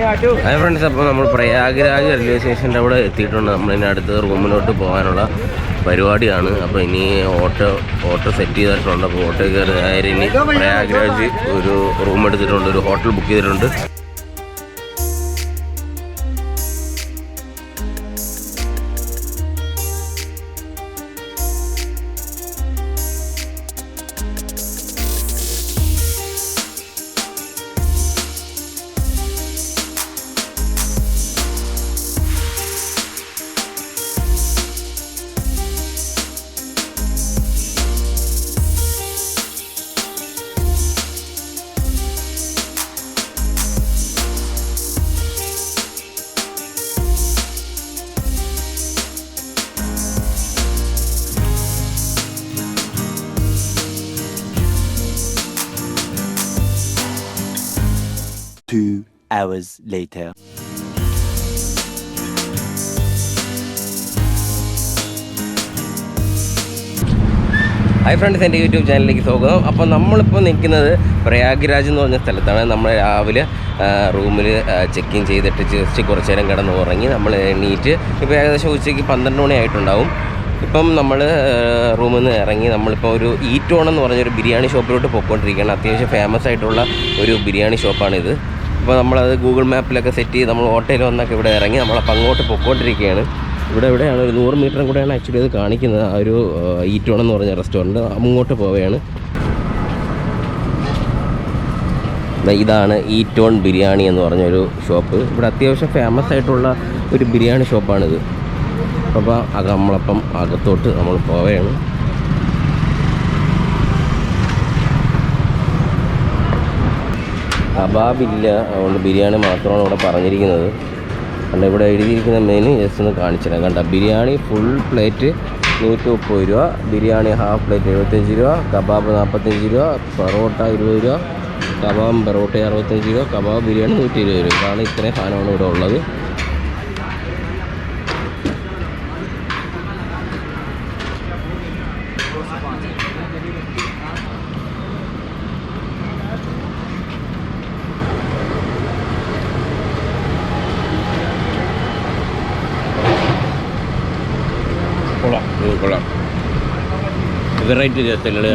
Hi friends, അപ്പോൾ നമ്മൾ Prayagraj railway സ്റ്റേഷൻ്റെ അവിടെ എത്തിയിട്ടുണ്ട്. നമ്മളിനി അടുത്ത് റൂമിലോട്ട് പോകാനുള്ള പരിപാടിയാണ്. അപ്പോൾ ഇനി ഓട്ടോ സെറ്റ് ചെയ്തിട്ടുണ്ട്. അപ്പോൾ ഓട്ടോ കയറി നേരെ ഇനി പ്രയാഗ്രാജ് ഒരു റൂം എടുത്തിട്ടുണ്ട്, ഒരു ഹോട്ടൽ ബുക്ക് ചെയ്തിട്ടുണ്ട്. hours later. ഹായ് ഫ്രണ്ട്സ്, എൻ്റെ യൂട്യൂബ് ചാനലിലേക്ക് സ്വാഗതം. അപ്പോൾ നമ്മളിപ്പോൾ നിൽക്കുന്നത് പ്രയാഗ്രാജ് എന്ന് പറഞ്ഞ സ്ഥലത്താണ്. നമ്മൾ രാവിലെ റൂമിൽ ചെക്ക് ഇൻ ചെയ്തിട്ട് ജസ്റ്റ് കുറച്ച് നേരം കിടന്ന് ഉറങ്ങി നമ്മൾ എണീറ്റ് ഇപ്പോൾ ഏകദേശം ഉച്ചയ്ക്ക് 12 മണി ആയിട്ടുണ്ടാവും. ഇപ്പം നമ്മൾ റൂമിൽ നിന്ന് ഇറങ്ങി നമ്മളിപ്പോൾ ഒരു ഈറ്റോൺ എന്ന് പറഞ്ഞൊരു ബിരിയാണി ഷോപ്പിലോട്ട് പോയിക്കൊണ്ടിരിക്കുകയാണ്. അത്യാവശ്യം ഫേമസ് ആയിട്ടുള്ള ഒരു ബിരിയാണി ഷോപ്പാണിത്. അപ്പോൾ നമ്മളത് ഗൂഗിൾ മാപ്പിലൊക്കെ സെറ്റ് ചെയ്ത് നമ്മൾ ഹോട്ടലിൽ വന്നൊക്കെ ഇവിടെ ഇറങ്ങി നമ്മളപ്പോൾ അങ്ങോട്ട് പോയിക്കൊണ്ടിരിക്കുകയാണ്. എവിടെയാണ് ഒരു 100 മീറ്ററും കൂടെയാണ് ആക്ച്വലി അത് കാണിക്കുന്നത്. ആ ഒരു ഈറ്റോൺ എന്ന് പറഞ്ഞ റെസ്റ്റോറൻറ്റ് അങ്ങോട്ട് പോവുകയാണ്. ഇതാണ് ഈറ്റോൺ ബിരിയാണി എന്ന് പറഞ്ഞൊരു ഷോപ്പ്. ഇവിടെ അത്യാവശ്യം ഫേമസ് ആയിട്ടുള്ള ഒരു ബിരിയാണി ഷോപ്പാണിത്. അപ്പോൾ നമ്മളപ്പം അകത്തോട്ട് നമ്മൾ പോവുകയാണ്. കബാബില്ല, അതുകൊണ്ട് ബിരിയാണി മാത്രമാണ് ഇവിടെ പറഞ്ഞിരിക്കുന്നത്. കണ്ട ഇവിടെ എഴുതിയിരിക്കുന്ന മെനു ജസ്റ്റ് ഒന്ന് കാണിച്ചുതരാം. കണ്ട ബിരിയാണി ഫുൾ പ്ലേറ്റ് 130 രൂപ, ബിരിയാണി ഹാഫ് പ്ലേറ്റ് 75 രൂപ, കബാബ് 45 രൂപ, പൊറോട്ട 20 രൂപ, കബാബ് പൊറോട്ട 65 രൂപ, കബാബ് ബിരിയാണി 120 രൂപ. ഇതാണ് ഇത്രയും സാധനമാണ് ഇവിടെ ഉള്ളത്. കൊള്ളാം, വെറൈറ്റി രസമല്ലേ?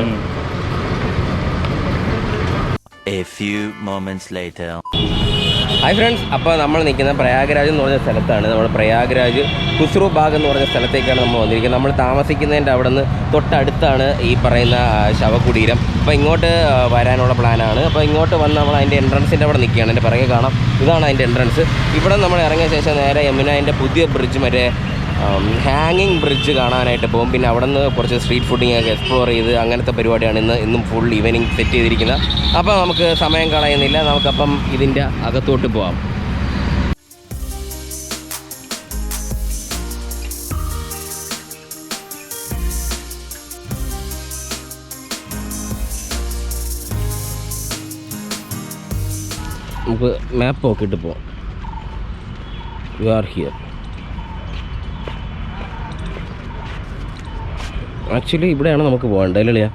A few moments later. Hi friends, അപ്പോൾ നമ്മൾ നിൽക്കുന്ന പ്രയാഗ്രാജ് എന്ന് പറഞ്ഞ സ്ഥലത്താണ്. നമ്മൾ പ്രയാഗ്രാജ് ഖുസ്രോ ബാഗ് എന്ന് പറഞ്ഞ സ്ഥലത്തേക്കാണ് നമ്മൾ വന്നിരിക്കുന്നത്. നമ്മൾ താമസിക്കുന്നതിൻ്റെ അവിടെ നിന്ന് തൊട്ടടുത്താണ് ഈ പറയുന്ന ശവകുടീരം. അപ്പോൾ ഇങ്ങോട്ട് വരാനുള്ള പ്ലാനാണ്. അപ്പോൾ ഇങ്ങോട്ട് വന്ന് നമ്മൾ അതിൻ്റെ എൻട്രൻസിൻ്റെ അവിടെ നിൽക്കുകയാണ്. എൻ്റെ പിറകെ കാണാം, ഇതാണ് അതിൻ്റെ എൻട്രൻസ്. ഇവിടെ നമ്മൾ ഇറങ്ങിയ ശേഷം നേരെ യമുനേൻ്റെ പുതിയ ബ്രിഡ്ജ്, മറ്റേ ഹാങ്ങിങ് ബ്രിഡ്ജ് കാണാനായിട്ട് പോകും. പിന്നെ അവിടെ നിന്ന് കുറച്ച് സ്ട്രീറ്റ് ഫുഡിങ്ങൊക്കെ എക്സ്പ്ലോർ ചെയ്ത് അങ്ങനത്തെ പരിപാടിയാണ് ഇന്നും ഫുൾ ഈവനിങ് സെറ്റ് ചെയ്തിരിക്കുന്നത്. അപ്പോൾ നമുക്ക് സമയം കളയുന്നില്ല, നമുക്കപ്പം ഇതിൻ്റെ അകത്തോട്ട് പോകാം. നമുക്ക് മാപ്പ് നോക്കിയിട്ട് പോവാം. You are here. ആക്ച്വലി ഇവിടെയാണ് നമുക്ക് പോകേണ്ടത് അല്ലേ?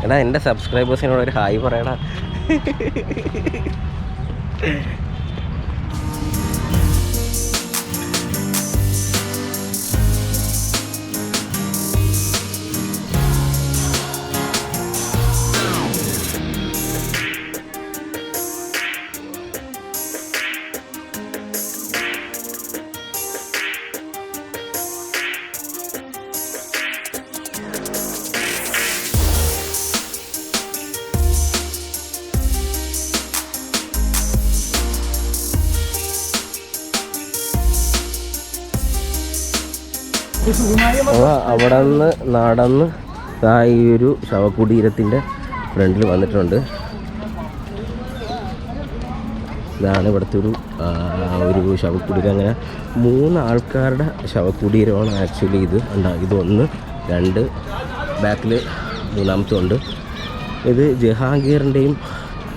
എടാ, എൻ്റെ സബ്സ്ക്രൈബേഴ്സിനോട് ഒരു ഹായ് പറയടാ. അവിടെ നിന്ന് നടന്ന് ഈ ഒരു ശവകുടീരത്തിൻ്റെ ഫ്രണ്ടിൽ വന്നിട്ടുണ്ട്. ഇതാണ് ഇവിടുത്തെ ഒരു ശവകുടീരം. അങ്ങനെ 3 ആൾക്കാരുടെ ശവകുടീരമാണ് ആക്ച്വലി ഇത്. ഇതൊന്ന്, 2 ബാക്കിൽ 3ാമത്തെ ഉണ്ട്. ഇത് ജഹാംഗീറിൻ്റെയും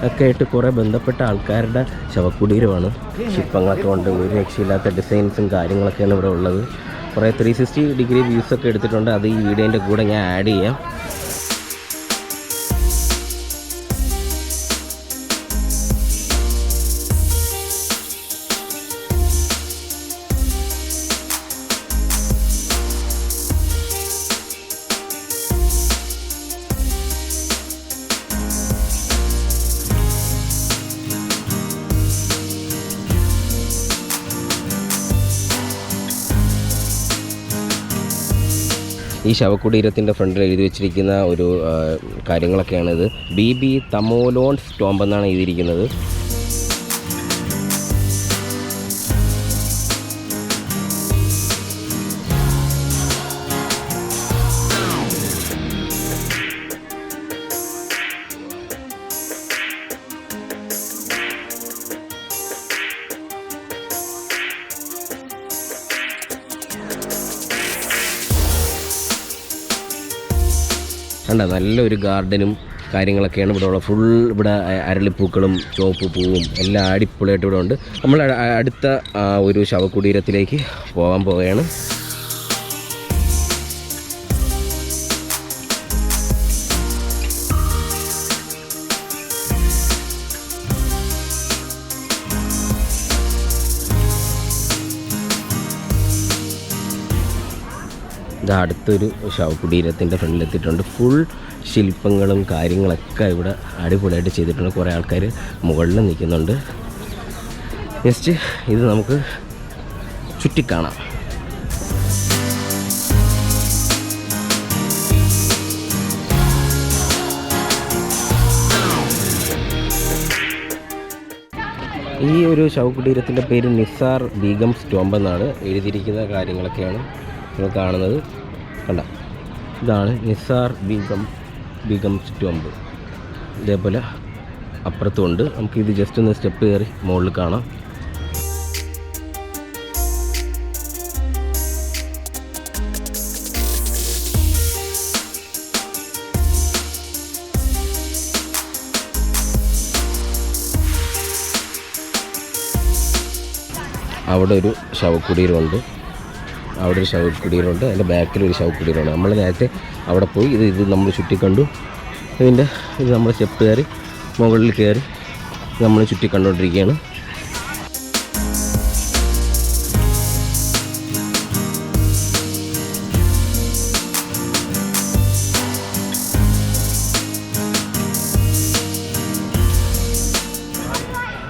ഒക്കെ ആയിട്ട് കുറേ ബന്ധപ്പെട്ട ആൾക്കാരുടെ ശവകുടീരമാണ്. ശില്പങ്ങളൊക്കെ കൊണ്ട് ഒരു രക്ഷയില്ലാത്ത ഡിസൈൻസും കാര്യങ്ങളൊക്കെയാണ് ഇവിടെ ഉള്ളത്. കുറേ 360 ഡിഗ്രി വ്യൂസൊക്കെ എടുത്തിട്ടുണ്ട്. അത് ഈ വീഡിയോൻ്റെ കൂടെ ഞാൻ ആഡ് ചെയ്യാം. ഈ ശവകുടീരത്തിൻ്റെ ഫ്രണ്ടിൽ എഴുതി വെച്ചിരിക്കുന്ന ഒരു കാര്യങ്ങളൊക്കെയാണിത്. BB തമോലോൺസ് ടോംബ് എന്നാണ് എഴുതിയിരിക്കുന്നത്. കണ്ട നല്ലൊരു ഗാർഡനും കാര്യങ്ങളൊക്കെയാണ് ഇവിടെ ഉള്ളത്. ഫുൾ ഇവിടെ അരളിപ്പൂക്കളും ചുവപ്പ് പൂവും എല്ലാം അടിപൊളിയായിട്ട് ഇവിടെ ഉണ്ട്. നമ്മൾ അടുത്ത ഒരു ശവകുടീരത്തിലേക്ക് പോകാൻ പോവുകയാണ്. ഇത് അടുത്തൊരു ശവകുടീരത്തിൻ്റെ ഫ്രണ്ടിലെത്തിയിട്ടുണ്ട്. ഫുൾ ശില്പങ്ങളും കാര്യങ്ങളൊക്കെ ഇവിടെ അടിപൊളിയായിട്ട് ചെയ്തിട്ടുണ്ട്. കുറേ ആൾക്കാർ മുകളിൽ നിൽക്കുന്നുണ്ട്. ജസ്റ്റ് ഇത് നമുക്ക് ചുറ്റിക്കാണാം. ഈ ഒരു ശവകുടീരത്തിൻ്റെ പേര് നിസാർ ബീഗംസ് ടോംബ് എന്നാണ്. എഴുതിയിരിക്കുന്ന കാര്യങ്ങളൊക്കെയാണ് നിങ്ങൾ കാണുന്നത്. കണ്ട ഇതാണ് നിസാർ ബീഗംസ് ടോംബ്. ഇതേപോലെ അപ്പുറത്തുമുണ്ട്. നമുക്കിത് ജസ്റ്റ് ഒന്ന് സ്റ്റെപ്പ് കയറി മുകളിൽ കാണാം. അവിടെ ഒരു ശവകുടീരമുണ്ട്. അതിൻ്റെ ബാക്കിലൊരു ശവകുടീരമുണ്ട്. നമ്മൾ നേരത്തെ അവിടെ പോയി ഇത് നമ്മൾ ചുറ്റിക്കണ്ടു. ഇത് നമ്മൾ സ്റ്റെപ്പ് കയറി മുകളിൽ കയറി നമ്മൾ ചുറ്റിക്കണ്ടുകൊണ്ടിരിക്കുകയാണ്.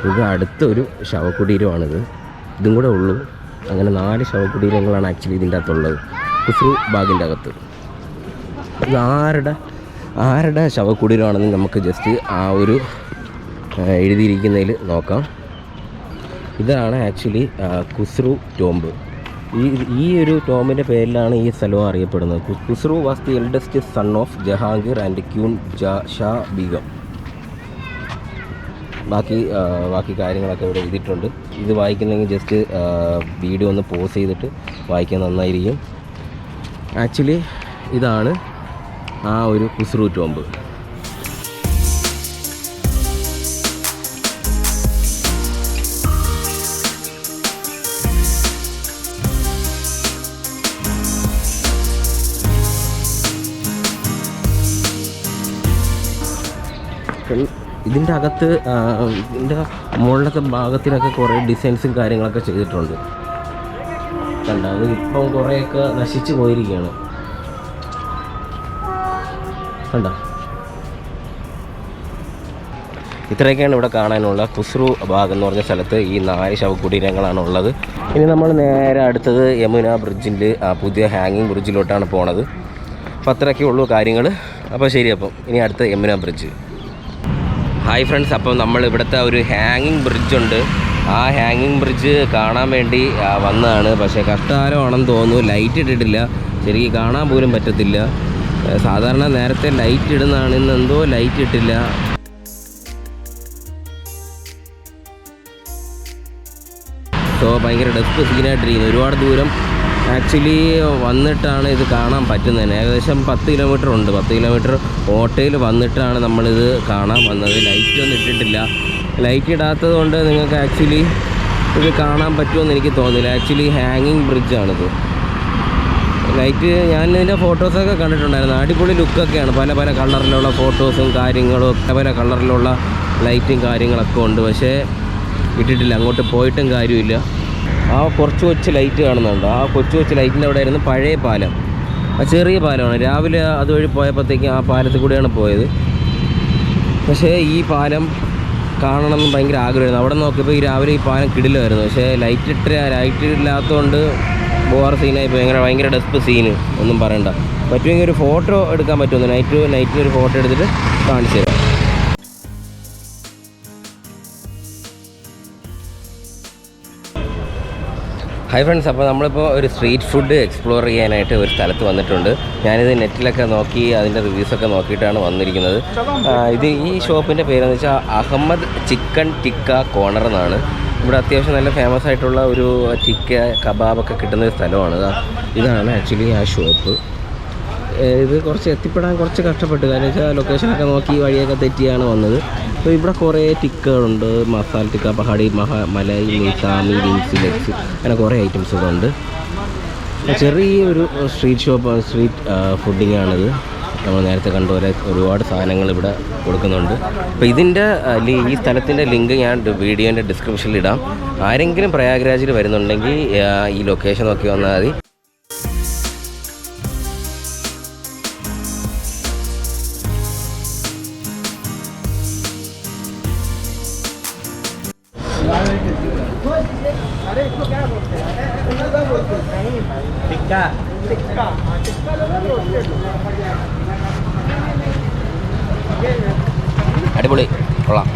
ഇത് അടുത്തൊരു ശവകുടീരമാണിത്. ഇതും കൂടെ ഉള്ളൂ. അങ്ങനെ 4 ശവകുടീരങ്ങളാണ് ആക്ച്വലി ഇതിൻ്റെ അകത്തുള്ളത്, ഖുസ്രു ബാഗിൻ്റെ അകത്ത്. ഇത് ആരുടെ ശവകുടീരമാണെന്ന് നമുക്ക് ജസ്റ്റ് ആ ഒരു എഴുതിയിരിക്കുന്നതിൽ നോക്കാം. ഇതാണ് ആക്ച്വലി ഖുസ്രു ടോംബ്. ഈ ഒരു ടോംബിൻ്റെ പേരിലാണ് ഈ സ്ഥലവും അറിയപ്പെടുന്നത്. Khusrau was the eldest son of Jahangir and queen Shah Begum. ബാക്കി കാര്യങ്ങളൊക്കെ ഇവിടെ എഴുതിയിട്ടുണ്ട്. ഇത് വായിക്കുന്നെങ്കിൽ ജസ്റ്റ് വീഡിയോ ഒന്ന് പോസ് ചെയ്തിട്ട് വായിക്കാൻ നന്നായിരിക്കും. ആക്ച്വലി ഇതാണ് ആ ഒരു ഖുസ്രു ടോംബ്. ഇതിൻ്റെ അകത്ത് ഇതിൻ്റെ മുകളിലത്തെ ഭാഗത്തിനൊക്കെ കുറേ ഡിസൈൻസും കാര്യങ്ങളൊക്കെ ചെയ്തിട്ടുണ്ട്. കണ്ട അത് ഇപ്പം കുറേയൊക്കെ നശിച്ചു പോയിരിക്കുകയാണ്. കണ്ട ഇത്രയൊക്കെയാണ് ഇവിടെ കാണാനുള്ള ഖുസ്രു ബാഗ് എന്ന് പറഞ്ഞ സ്ഥലത്ത്. ഈ 4 ശവകുടീരങ്ങളാണ് ഉള്ളത്. ഇനി നമ്മൾ നേരെ അടുത്തത് യമുന ബ്രിഡ്ജിൽ പുതിയ ഹാങ്ങിങ് ബ്രിഡ്ജിലോട്ടാണ് പോണത്. അപ്പോൾ അത്രയൊക്കെ ഉള്ളൂ കാര്യങ്ങൾ. അപ്പോൾ ശരി, അപ്പം ഇനി അടുത്ത യമുന ബ്രിഡ്ജ്. ഹായ് ഫ്രണ്ട്സ്, അപ്പം നമ്മൾ ഇവിടുത്തെ ഒരു ഹാങ്ങിങ് ബ്രിഡ്ജുണ്ട്. ആ ഹാങ്ങിങ് ബ്രിഡ്ജ് കാണാൻ വേണ്ടി വന്നതാണ്. പക്ഷേ കഷ്ടകാലമാണെന്ന് തോന്നുന്നു, ലൈറ്റ് ഇട്ടിട്ടില്ല, ശരിക്കും കാണാൻ പോലും പറ്റത്തില്ല. സാധാരണ നേരത്തെ ലൈറ്റ് ഇടുന്നതാണ്, ഇന്ന് എന്തോ ലൈറ്റ് ഇട്ടില്ല. സോ ഭയങ്കര ഡെസ്ക് സീനായിട്ടിരിക്കുന്നു. ഒരുപാട് ദൂരം ആക്ച്വലി വന്നിട്ടാണ് ഇത് കാണാൻ പറ്റുന്നത്. ഏകദേശം 10 കിലോമീറ്റർ ഉണ്ട്. 10 കിലോമീറ്റർ ഓട്ടോയിൽ വന്നിട്ടാണ് നമ്മളിത് കാണാൻ വന്നത്. ലൈറ്റൊന്നും ഇട്ടിട്ടില്ല. ലൈറ്റ് ഇടാത്തത് കൊണ്ട് നിങ്ങൾക്ക് ആക്ച്വലി ഇത് കാണാൻ പറ്റുമെന്ന് എനിക്ക് തോന്നുന്നില്ല. ആക്ച്വലി ഹാങ്ങിങ് ബ്രിഡ്ജാണിത്. ലൈറ്റ് ഞാൻ ഇതിൻ്റെ ഫോട്ടോസൊക്കെ കണ്ടിട്ടുണ്ടായിരുന്നു. അടിപൊളി ലുക്കൊക്കെയാണ്. പല പല കളറിലുള്ള ഫോട്ടോസും കാര്യങ്ങളും പല കളറിലുള്ള ലൈറ്റും കാര്യങ്ങളൊക്കെ ഉണ്ട്. പക്ഷേ ഇട്ടിട്ടില്ല, അങ്ങോട്ട് പോയിട്ടും കാര്യമില്ല. ആ കുറച്ച് കൊച്ചു ലൈറ്റ് കാണുന്നുണ്ട്. ആ കൊച്ചു ലൈറ്റിൻ്റെ അവിടെ ആയിരുന്നു പഴയ പാലം. ആ ചെറിയ പാലമാണ്. രാവിലെ അതുവഴി പോയപ്പോഴത്തേക്കും ആ പാലത്തിൽ കൂടെയാണ് പോയത്. പക്ഷേ ഈ പാലം കാണണമെന്ന് ഭയങ്കര ആഗ്രഹമായിരുന്നു. അവിടെ നോക്കിയപ്പോൾ രാവിലെ ഈ പാലം കിടിലായിരുന്നു. പക്ഷേ ലൈറ്റ് ഇല്ലാത്തതുകൊണ്ട് ബോർ സീനായി ഭയങ്കര ഡെസ്പ് സീന്, ഒന്നും പറയണ്ട. പറ്റുമെങ്കിൽ ഒരു ഫോട്ടോ എടുക്കാൻ പറ്റുമെന്ന് നൈറ്റിലൊരു ഫോട്ടോ എടുത്തിട്ട് കാണിച്ചു തരാം. ഹായ് ഫ്രണ്ട്സ്, അപ്പോൾ നമ്മളിപ്പോൾ ഒരു സ്ട്രീറ്റ് ഫുഡ് എക്സ്പ്ലോർ ചെയ്യാനായിട്ട് ഒരു സ്ഥലത്ത് വന്നിട്ടുണ്ട്. ഞാനിത് നെറ്റിലൊക്കെ നോക്കി അതിൻ്റെ റിവ്യൂസൊക്കെ നോക്കിയിട്ടാണ് വന്നിരിക്കുന്നത്. ഈ ഷോപ്പിൻ്റെ പേരെന്ന് വെച്ചാൽ അഹമ്മദ് ചിക്കൻ ടിക്ക കോർണർ എന്നാണ്. ഇവിടെ അത്യാവശ്യം നല്ല ഫേമസ് ആയിട്ടുള്ള ഒരു ടിക്ക കബാബൊക്കെ കിട്ടുന്ന ഒരു സ്ഥലമാണ്. ഇതാണ് ആക്ച്വലി ആ ഷോപ്പ്. ഇത് കുറച്ച് എത്തിപ്പെടാൻ കുറച്ച് കഷ്ടപ്പെട്ടു, കാരണം വെച്ചാൽ ലൊക്കേഷനൊക്കെ നോക്കി വഴിയൊക്കെ തെറ്റിയാണ് വന്നത്. അപ്പോൾ ഇവിടെ കുറേ ടിക്കകളുണ്ട്. മസാല ടിക്ക, പഹാടി, മലൈ, നിസാമി, വിങ്സ്, ലെഗ്സ്, അങ്ങനെ കുറേ ഐറ്റംസ് ഇവിടെ ഉണ്ട്. ചെറിയൊരു സ്ട്രീറ്റ് ഫുഡിങ്ങാണിത്. നമ്മൾ നേരത്തെ കണ്ടുപോലെ ഒരുപാട് സാധനങ്ങൾ ഇവിടെ കൊടുക്കുന്നുണ്ട്. അപ്പോൾ ഈ സ്ഥലത്തിൻ്റെ ലിങ്ക് ഞാൻ വീഡിയോൻ്റെ ഡിസ്ക്രിപ്ഷനിൽ ഇടാം. ആരെങ്കിലും പ്രയാഗ്രാജിൽ വരുന്നുണ്ടെങ്കിൽ ഈ ലൊക്കേഷൻ നോക്കി വന്നാൽ മതി. അടിപൊളി, കൊള്ളാം.